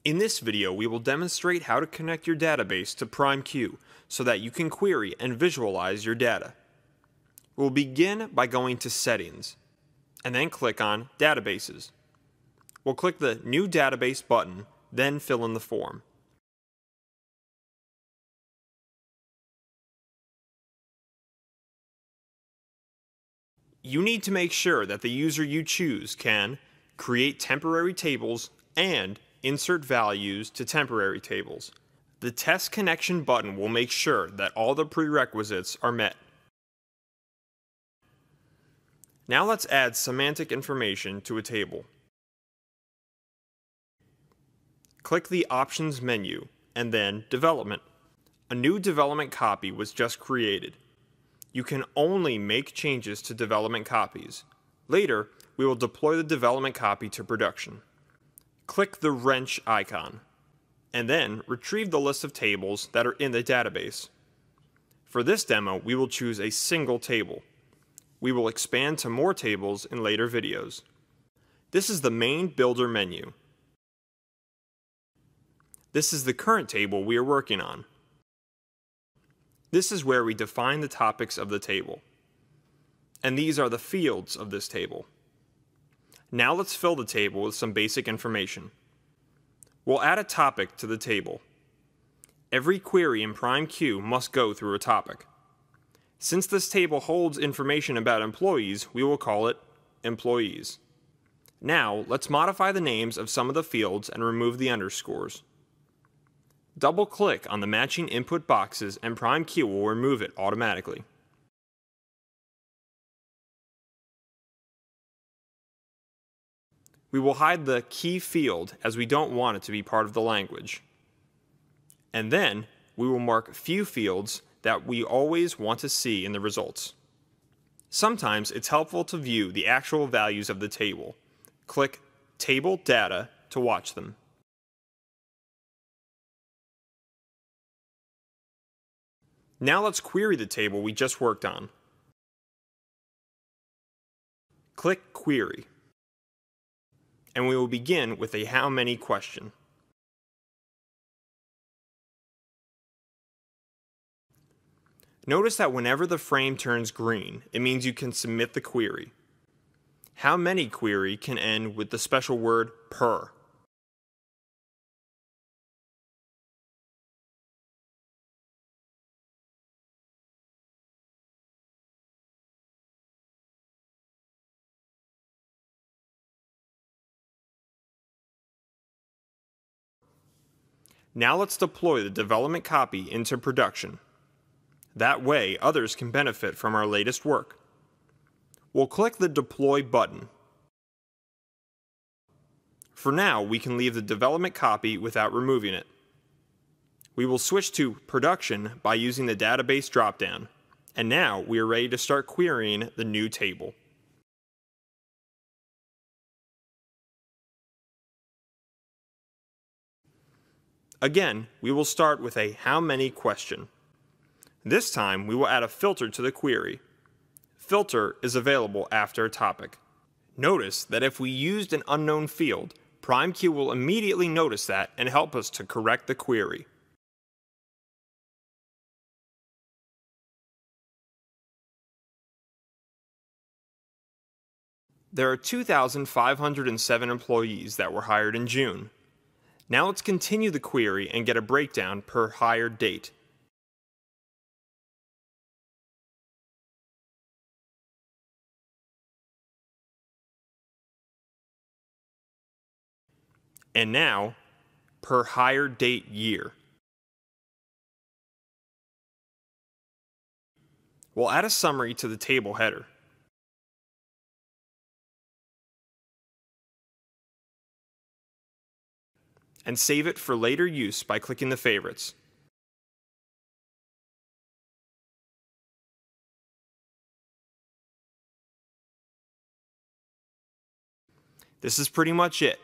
In this video, we will demonstrate how to connect your database to PrimeQue so that you can query and visualize your data. We'll begin by going to Settings, and then click on Databases. We'll click the New Database button, then fill in the form. You need to make sure that the user you choose can create temporary tables and insert values to temporary tables. The Test Connection button will make sure that all the prerequisites are met. Now let's add semantic information to a table. Click the Options menu and then Development. A new development copy was just created. You can only make changes to development copies. Later, we will deploy the development copy to production. Click the wrench icon, and then retrieve the list of tables that are in the database. For this demo, we will choose a single table. We will expand to more tables in later videos. This is the main builder menu. This is the current table we are working on. This is where we define the topics of the table. And these are the fields of this table. Now let's fill the table with some basic information. We'll add a topic to the table. Every query in PrimeQue must go through a topic. Since this table holds information about employees, we will call it Employees. Now, let's modify the names of some of the fields and remove the underscores. Double-click on the matching input boxes and PrimeQue will remove it automatically. We will hide the key field as we don't want it to be part of the language. And then, we will mark few fields that we always want to see in the results. Sometimes it's helpful to view the actual values of the table. Click Table Data to watch them. Now let's query the table we just worked on. Click Query. And we will begin with a how many question. Notice that whenever the frame turns green, it means you can submit the query. How many query can end with the special word per. Now let's deploy the development copy into production. That way, others can benefit from our latest work. We'll click the Deploy button. For now, we can leave the development copy without removing it. We will switch to Production by using the Database dropdown. And now we are ready to start querying the new table. Again, we will start with a how many question. This time, we will add a filter to the query. Filter is available after a topic. Notice that if we used an unknown field, PrimeQue will immediately notice that and help us to correct the query. There are 2,507 employees that were hired in June. Now let's continue the query and get a breakdown per hired date. And now, per hired date year. We'll add a summary to the table header. And save it for later use by clicking the favorites. This is pretty much it.